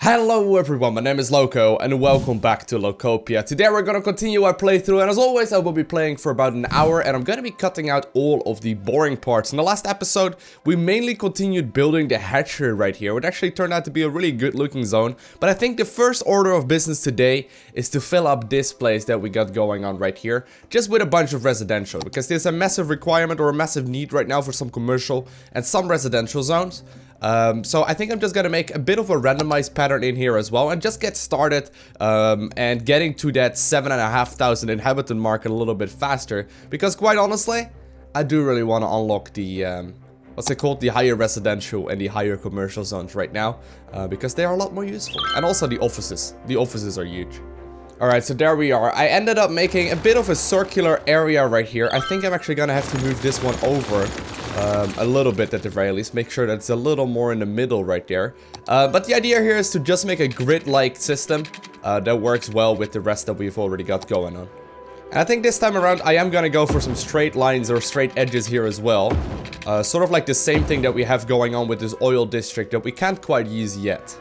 Hello everyone, my name is Lowko and welcome back to LowkoTV. Today we're gonna continue our playthrough, and as always I will be playing for about an hour and I'm gonna be cutting out all of the boring parts. In the last episode we mainly continued building the hatchery right here, which actually turned out to be a really good looking zone. But I think the first order of business today is to fill up this place that we got going on right here, just with a bunch of residential, because there's a massive requirement or a massive need right now for some commercial and some residential zones. So I think I'm just gonna make a bit of a randomized pattern in here as well and just get started and getting to that 7,500 inhabitant mark a little bit faster, because quite honestly I do really want to unlock the what's it called, the higher residential and the higher commercial zones right now, because they are a lot more useful. And also the offices are huge. Alright, so there we are. I ended up making a bit of a circular area right here. I think I'm actually gonna have to move this one over a little bit at the very least. Make sure that it's a little more in the middle right there. But the idea here is to just make a grid-like system that works well with the rest that we've already got going on. And I think this time around I am gonna go for some straight lines or straight edges here as well. Sort of like the same thing that we have going on with this oil district that we can't quite use yet.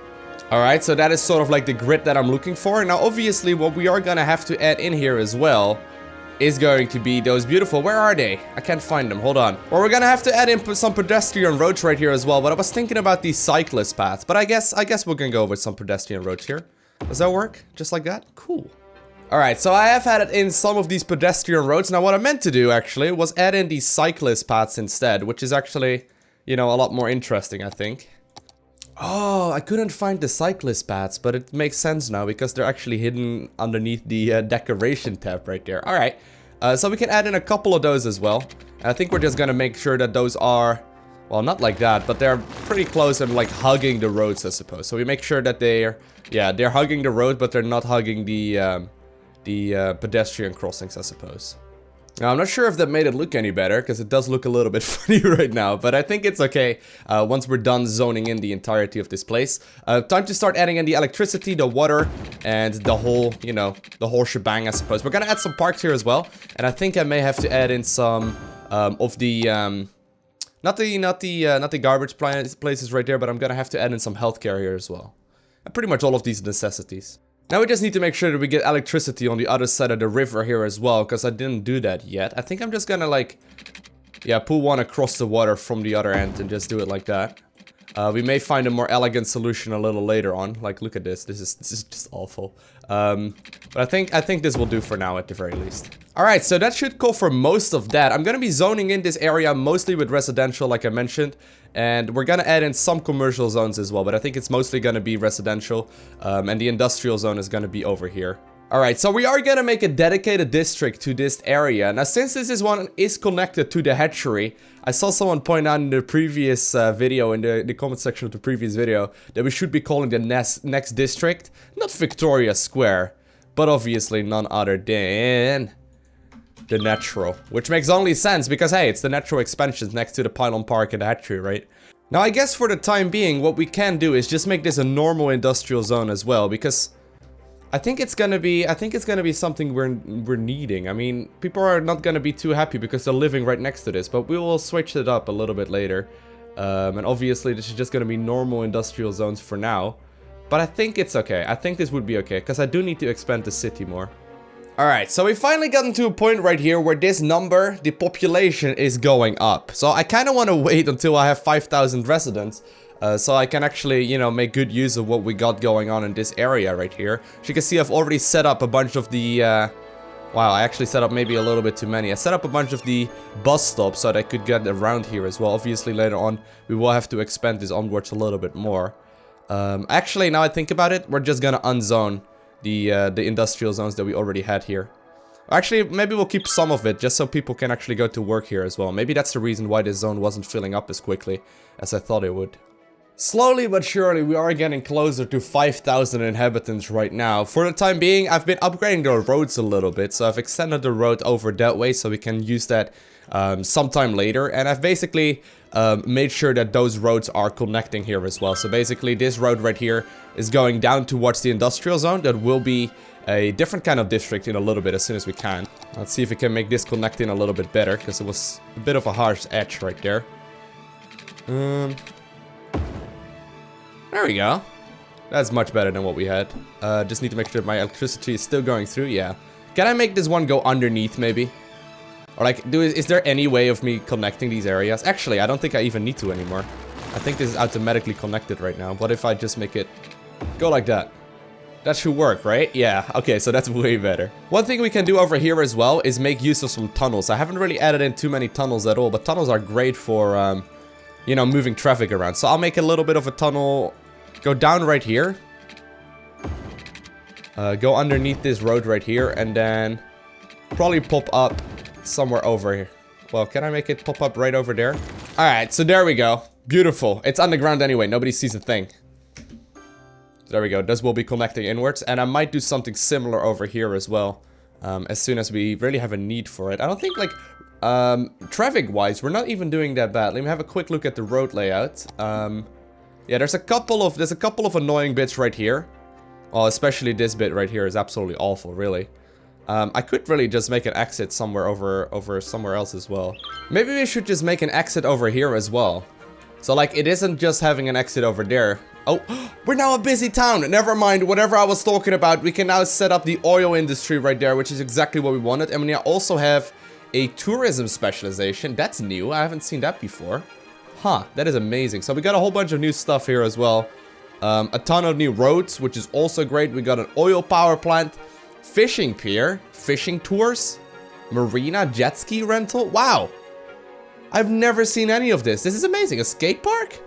Alright, so that is sort of like the grid that I'm looking for. Now obviously what we are gonna have to add in here as well is going to be those beautiful, where are they? I can't find them, hold on. Well, we're gonna have to add in some pedestrian roads right here as well, but I was thinking about these cyclist paths, but I guess we're gonna go with some pedestrian roads here. Does that work? Just like that? Cool. Alright, so I have added in some of these pedestrian roads. Now what I meant to do actually was add in these cyclist paths instead, which is actually, you know, a lot more interesting, I think. Oh, I couldn't find the cyclist paths, but it makes sense now because they're actually hidden underneath the decoration tab right there. Alright, so we can add in a couple of those as well. And I think we're just gonna make sure that those are, well, not like that, but they're pretty close and like hugging the roads, I suppose. So we make sure that they're hugging the road, but they're not hugging the pedestrian crossings, I suppose. Now, I'm not sure if that made it look any better, because it does look a little bit funny right now, but I think it's okay once we're done zoning in the entirety of this place. Time to start adding in the electricity, the water, and the whole, you know, the whole shebang, I suppose. We're gonna add some parks here as well, and I think I may have to add in some of the, not the garbage places right there, but I'm gonna have to add in some healthcare here as well. And pretty much all of these necessities. Now we just need to make sure that we get electricity on the other side of the river here as well, because I didn't do that yet. I think I'm just gonna like, yeah, pull one across the water from the other end and just do it like that. We may find a more elegant solution a little later on. Like, look at this. This is just awful. But I think this will do for now at the very least. Alright, so that should call for most of that. I'm gonna be zoning in this area mostly with residential, like I mentioned. And we're gonna add in some commercial zones as well, but I think it's mostly gonna be residential. And the industrial zone is gonna be over here. Alright, so we are gonna make a dedicated district to this area. Now, since this one is connected to the hatchery, I saw someone point out in the previous video, in the comment section of the previous video, that we should be calling the next district, not Victoria Square, but obviously none other than the Natural, which makes only sense because, hey, it's the natural expansions next to the Pylon Park and the hatchery, right? Now, I guess for the time being, what we can do is just make this a normal industrial zone as well, because I think it's gonna be something we're needing. I mean, people are not gonna be too happy because they're living right next to this, but we will switch it up a little bit later. And obviously, this is just gonna be normal industrial zones for now. But I think it's okay. I think this would be okay, because I do need to expand the city more. Alright, so we finally gotten to a point right here where this number, the population, is going up. So I kind of want to wait until I have 5,000 residents, so I can actually, you know, make good use of what we got going on in this area right here. As you can see, I've already set up a bunch of the, wow, I actually set up maybe a little bit too many. I set up a bunch of the bus stops so that I could get around here as well. Obviously, later on, we will have to expand this onwards a little bit more. Actually, now I think about it, we're just gonna unzone the industrial zones that we already had here. Actually, maybe we'll keep some of it just so people can actually go to work here as well. Maybe that's the reason why this zone wasn't filling up as quickly as I thought it would. Slowly but surely, we are getting closer to 5,000 inhabitants right now. For the time being, I've been upgrading the roads a little bit, so I've extended the road over that way so we can use that sometime later. And I've basically made sure that those roads are connecting here as well. So basically, this road right here is going down towards the industrial zone. That will be a different kind of district in a little bit as soon as we can. Let's see if we can make this connecting a little bit better, because it was a bit of a harsh edge right there. There we go. That's much better than what we had. Just need to make sure my electricity is still going through. Yeah. Can I make this one go underneath, maybe? Or like, is there any way of me connecting these areas? Actually, I don't think I even need to anymore. I think this is automatically connected right now. What if I just make it go like that? That should work, right? Yeah, okay, so that's way better. One thing we can do over here as well is make use of some tunnels. I haven't really added in too many tunnels at all, but tunnels are great for, you know, moving traffic around. So I'll make a little bit of a tunnel, go down right here. Go underneath this road right here, and then probably pop up somewhere over here. Well, can I make it pop up right over there? Alright, so there we go. Beautiful. It's underground anyway, nobody sees a thing. There we go, this will be connecting inwards, and I might do something similar over here as well, as soon as we really have a need for it. I don't think, like, traffic-wise, we're not even doing that bad. Let me have a quick look at the road layout. Yeah, there's a couple of annoying bits right here. Well, especially this bit right here is absolutely awful, really. I could really just make an exit somewhere over somewhere else as well. Maybe we should just make an exit over here as well. So, like, it isn't just having an exit over there. Oh, we're now a busy town. Never mind, whatever I was talking about. We can now set up the oil industry right there, which is exactly what we wanted. And we now also have a tourism specialization. That's new. I haven't seen that before. Huh, that is amazing. So we got a whole bunch of new stuff here as well. A ton of new roads, which is also great. We got an oil power plant, fishing pier, fishing tours, marina, jet ski rental. Wow. I've never seen any of this. This is amazing. A skate park?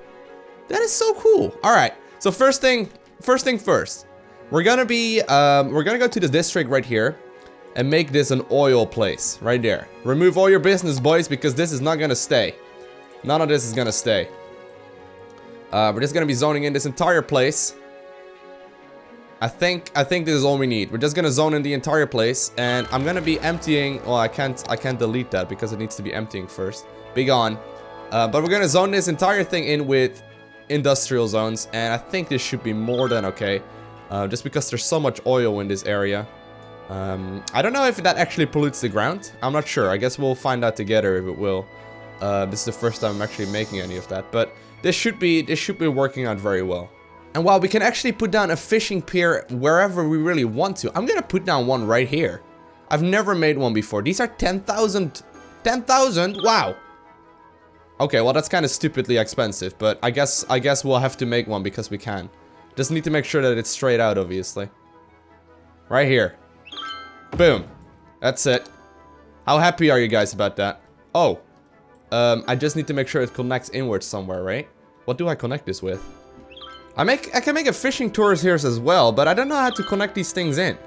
That is so cool. All right. So first thing first. We're gonna go to the district right here and make this an oil place right there. Remove all your business, boys, because this is not gonna stay. None of this is gonna stay. We're just gonna be zoning in this entire place. I think this is all we need. We're just gonna zone in the entire place, and I'm gonna be emptying. Well, I can't delete that because it needs to be emptying first. Be gone. But we're gonna zone this entire thing in with industrial zones, and I think this should be more than okay. Just because there's so much oil in this area. I don't know if that actually pollutes the ground. I'm not sure. I guess we'll find out together if it will. This is the first time I'm actually making any of that, but this should be working out very well. And while we can actually put down a fishing pier wherever we really want to, I'm gonna put down one right here. I've never made one before. These are 10,000. 10,000? Wow. Okay, well that's kind of stupidly expensive, but I guess we'll have to make one because we can. Just need to make sure that it's straight out, obviously. Right here. Boom. That's it. How happy are you guys about that? Oh. I just need to make sure it connects inwards somewhere, right? What do I connect this with? I can make a fishing tours here as well, but I don't know how to connect these things in.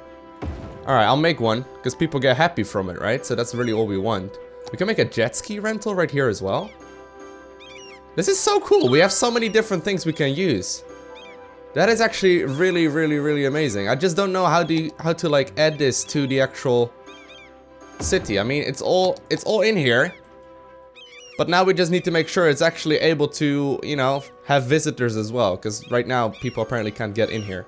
Alright, I'll make one, because people get happy from it, right? So that's really all we want. We can make a jet ski rental right here as well. This is so cool. We have so many different things we can use. That is actually really, really, really amazing. I just don't know how to like add this to the actual city. I mean, it's all in here. But now we just need to make sure it's actually able to, you know, have visitors as well. Because right now, people apparently can't get in here.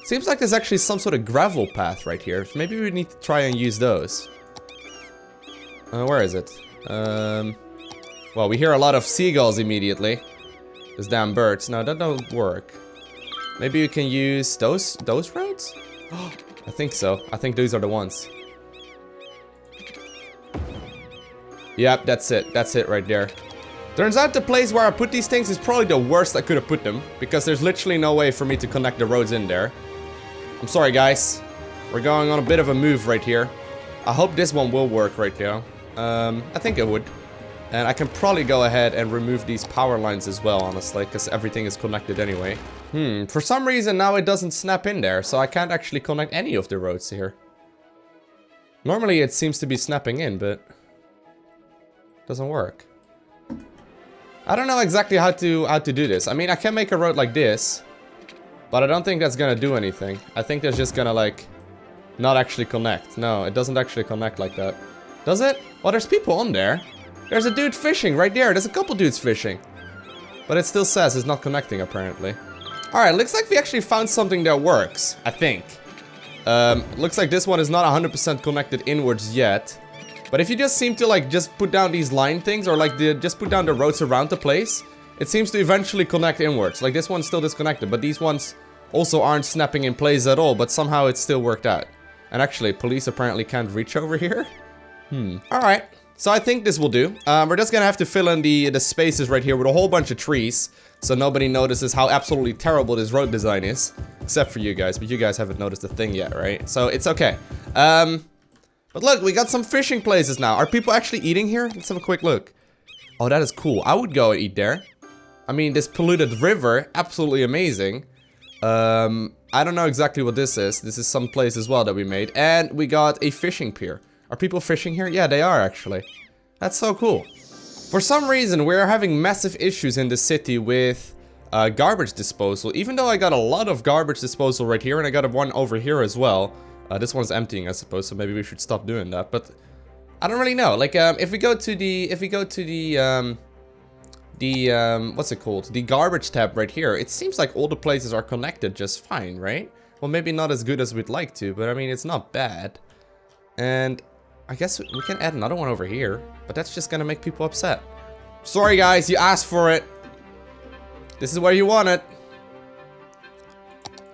Seems like there's actually some sort of gravel path right here. So maybe we need to try and use those. Where is it? Well, we hear a lot of seagulls immediately. Those damn birds. No, that don't work. Maybe we can use those roads? I think so. I think these are the ones. Yep, that's it. That's it right there. Turns out the place where I put these things is probably the worst I could have put them, because there's literally no way for me to connect the roads in there. I'm sorry, guys. We're going on a bit of a move right here. I hope this one will work right now. I think it would. And I can probably go ahead and remove these power lines as well, honestly, because everything is connected anyway. For some reason now it doesn't snap in there, so I can't actually connect any of the roads here. Normally it seems to be snapping in, but doesn't work. I don't know exactly how to do this. I mean, I can make a road like this, but I don't think that's gonna do anything. I think that's just gonna, like, not actually connect. No, it doesn't actually connect like that. Does it? Well, there's people on there. There's a dude fishing right there. There's a couple dudes fishing. But it still says it's not connecting, apparently. Alright, looks like we actually found something that works, I think. Looks like this one is not 100% connected inwards yet. But if you just seem to, like, just put down these line things, or, like, just put down the roads around the place, it seems to eventually connect inwards. Like this one's still disconnected, but these ones also aren't snapping in place at all, but somehow it still worked out. And actually, police apparently can't reach over here. Alright, so I think this will do. We're just gonna have to fill in the spaces right here with a whole bunch of trees, so nobody notices how absolutely terrible this road design is. Except for you guys, but you guys haven't noticed a thing yet, right? So it's okay. But look, we got some fishing places now. Are people actually eating here? Let's have a quick look. Oh, that is cool. I would go and eat there. I mean, this polluted river, absolutely amazing. I don't know exactly what this is. This is some place as well that we made. And we got a fishing pier. Are people fishing here? Yeah, they are actually. That's so cool. For some reason, we're having massive issues in the city with garbage disposal. Even though I got a lot of garbage disposal right here, and I got one over here as well. This one's emptying, I suppose, so maybe we should stop doing that. But I don't really know. Like, if we go to the, what's it called? The garbage tab right here. It seems like all the places are connected just fine, right? Well, maybe not as good as we'd like to, but I mean, it's not bad. And I guess we can add another one over here, but that's just gonna make people upset. Sorry, guys, you asked for it. This is where you want it.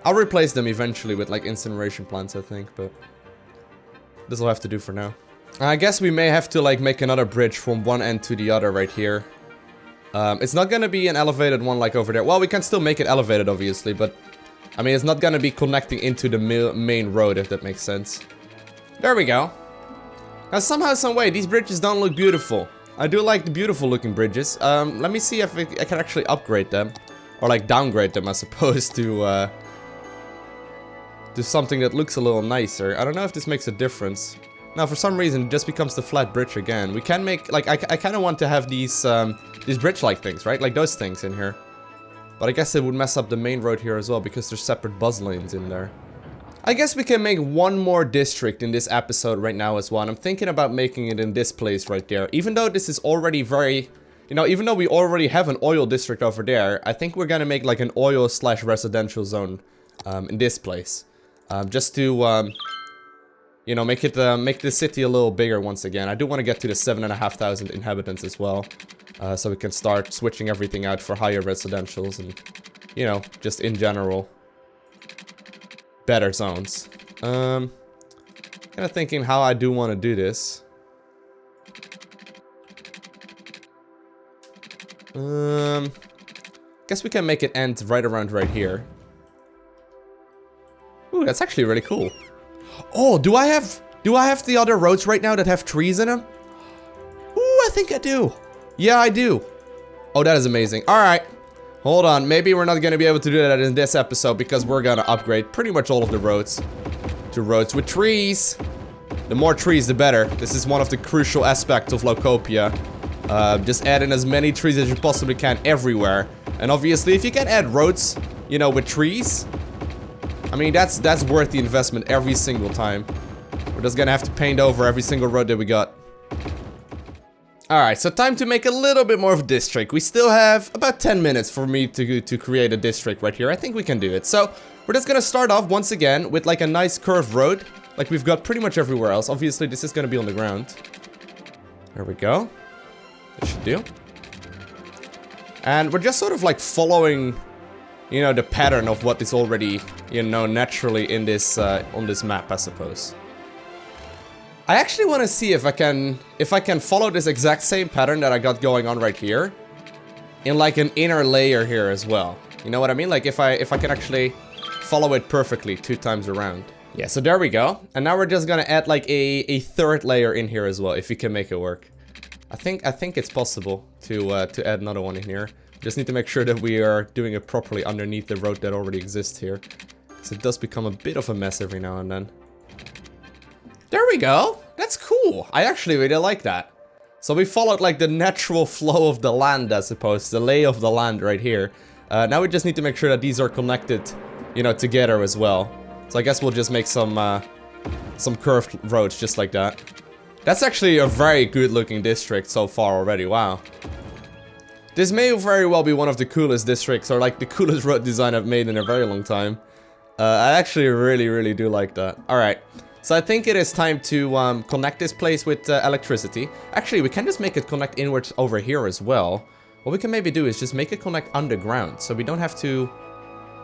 I'll replace them eventually with, like, incineration plants, I think, but this will have to do for now. I guess we may have to, like, make another bridge from one end to the other right here. It's not gonna be an elevated one like over there. Well, we can still make it elevated, obviously, but I mean, it's not gonna be connecting into the main road, if that makes sense. There we go. Now, somehow, some way, these bridges don't look beautiful. I do like the beautiful looking bridges. Let me see if I can actually upgrade them. Or, like, downgrade them, I suppose, to something that looks a little nicer. I don't know if this makes a difference. Now, for some reason, it just becomes the flat bridge again. We can make, like, I kind of want to have these bridge-like things, right? Like those things in here. But I guess it would mess up the main road here as well, because there's separate bus lanes in there. I guess we can make one more district in this episode right now as well. And I'm thinking about making it in this place right there. Even though this is already very... You know, even though we already have an oil district over there, I think we're gonna make, like, an oil/residential zone in this place. Just to, you know, make the city a little bigger once again. I do want to get to the 7,500 inhabitants as well. So we can start switching everything out for higher residentials and, you know, just in general, better zones. Kind of thinking how I do want to do this. Guess we can make it end right around right here. Ooh, that's actually really cool. Oh, do I have the other roads right now that have trees in them? Ooh, I think I do. Yeah, I do. Oh, that is amazing. All right. Hold on. Maybe we're not going to be able to do that in this episode because we're going to upgrade pretty much all of the roads to roads with trees. The more trees, the better. This is one of the crucial aspects of Lowkopia. Just add in as many trees as you possibly can everywhere. And obviously, if you can add roads, you know, with trees, I mean, that's worth the investment every single time. We're just gonna have to paint over every single road that we got. Alright, so time to make a little bit more of a district. We still have about 10 minutes for me to create a district right here. I think we can do it. So, we're just gonna start off once again with like a nice curved road. Like we've got pretty much everywhere else. Obviously, this is gonna be on the ground. There we go. That should do. And we're just sort of like following, you know, the pattern of what is already, you know, naturally in this, on this map, I suppose. I actually want to see if I can follow this exact same pattern that I got going on right here in like an inner layer here as well. You know what I mean? Like if I can actually follow it perfectly 2 times around. Yeah, so there we go. And now we're just gonna add like a third layer in here as well, if we can make it work. I think it's possible to add another one in here. Just need to make sure that we are doing it properly underneath the road that already exists here. Because it does become a bit of a mess every now and then. There we go. That's cool. I actually really like that. So we followed like the natural flow of the land, I suppose. The lay of the land right here. Now we just need to make sure that these are connected, you know, together as well. So I guess we'll just make some curved roads just like that. That's actually a very good looking district so far already. Wow. This may very well be one of the coolest districts, or like the coolest road design I've made in a very long time. I actually really do like that. Alright, so I think it is time to connect this place with electricity. Actually, we can just make it connect inwards over here as well. What we can maybe do is just make it connect underground, so we don't have to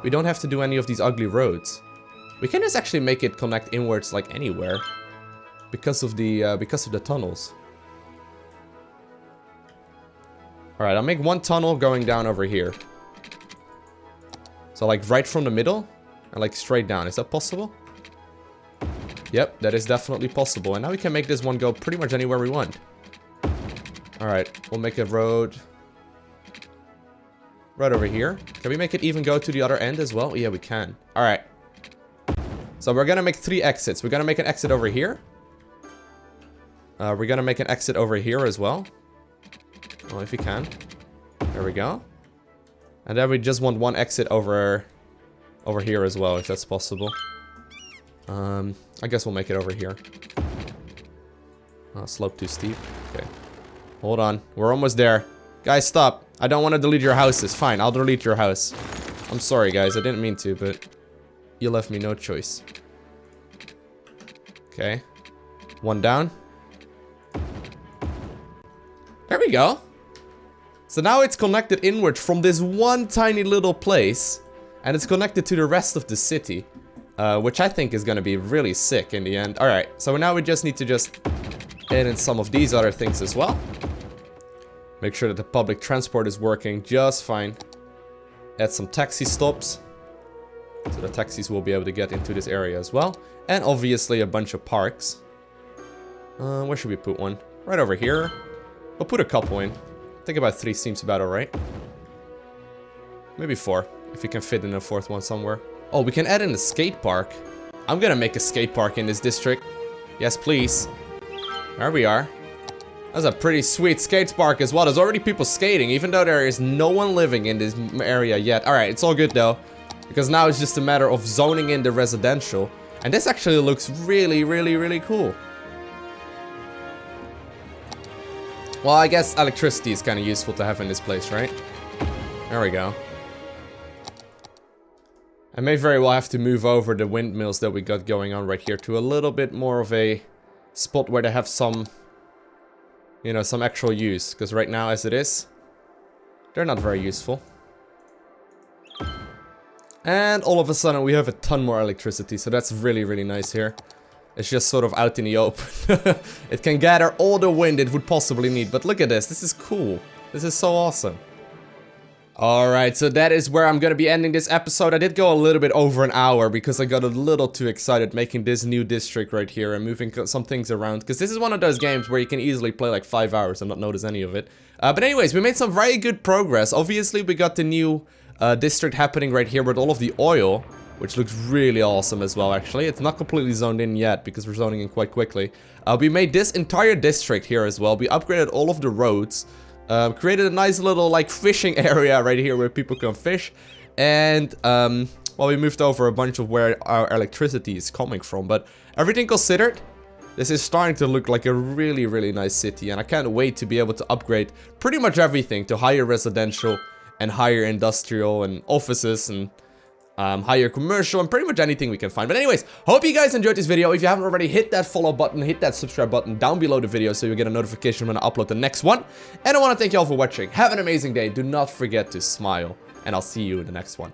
do any of these ugly roads. We can just actually make it connect inwards like anywhere because of the tunnels. All right, I'll make one tunnel going down over here. So like right from the middle and like straight down. Is that possible? Yep, that is definitely possible. And now we can make this one go pretty much anywhere we want. All right, we'll make a road right over here. Can we make it even go to the other end as well? Yeah, we can. All right. So we're gonna make 3 exits. We're gonna make an exit over here. We're gonna make an exit over here as well. Well, if we can. There we go. And then we just want one exit over here as well, if that's possible. I guess we'll make it over here. Oh, slope too steep. Okay. Hold on. We're almost there. Guys, stop. I don't want to delete your houses. Fine, I'll delete your house. I'm sorry, guys. I didn't mean to, but you left me no choice. Okay. One down. There we go. So now it's connected inward from this one tiny little place. And it's connected to the rest of the city. Which I think is going to be really sick in the end. Alright, so now we just need to add in some of these other things as well. Make sure that the public transport is working just fine. Add some taxi stops. So the taxis will be able to get into this area as well. And obviously a bunch of parks. Where should we put one? Right over here. We'll put a couple in. I think about 3 seems about alright. Maybe 4, if we can fit in a 4th one somewhere. Oh, we can add in a skate park. I'm gonna make a skate park in this district. Yes, please. There we are. That's a pretty sweet skate park as well. There's already people skating, even though there is no one living in this area yet. Alright, it's all good though. Because now it's just a matter of zoning in the residential. And this actually looks really, really, really cool. Well, I guess electricity is kind of useful to have in this place, right? There we go. I may very well have to move over the windmills that we got going on right here to a little bit more of a spot where they have some, you know, some actual use. Because right now, as it is, they're not very useful. And all of a sudden, we have a ton more electricity. So that's really, really nice here. It's just sort of out in the open. It can gather all the wind it would possibly need. But look at this. This is cool. This is so awesome. Alright, so that is where I'm gonna be ending this episode. I did go a little bit over an hour because I got a little too excited making this new district right here and moving some things around. Because this is one of those games where you can easily play like 5 hours and not notice any of it. But anyways, we made some very good progress. Obviously, we got the new district happening right here with all of the oil, which looks really awesome as well, actually. It's not completely zoned in yet because we're zoning in quite quickly. We made this entire district here as well. We upgraded all of the roads. Created a nice little like fishing area right here where people can fish. And well, we moved over a bunch of where our electricity is coming from. But everything considered, this is starting to look like a really, really nice city. And I can't wait to be able to upgrade pretty much everything to higher residential and higher industrial and offices and higher commercial and pretty much anything we can find. But anyways, hope you guys enjoyed this video. If you haven't already, hit that follow button, hit that subscribe button down below the video so you get a notification when I upload the next one. And I want to thank you all for watching. Have an amazing day. Do not forget to smile, and I'll see you in the next one.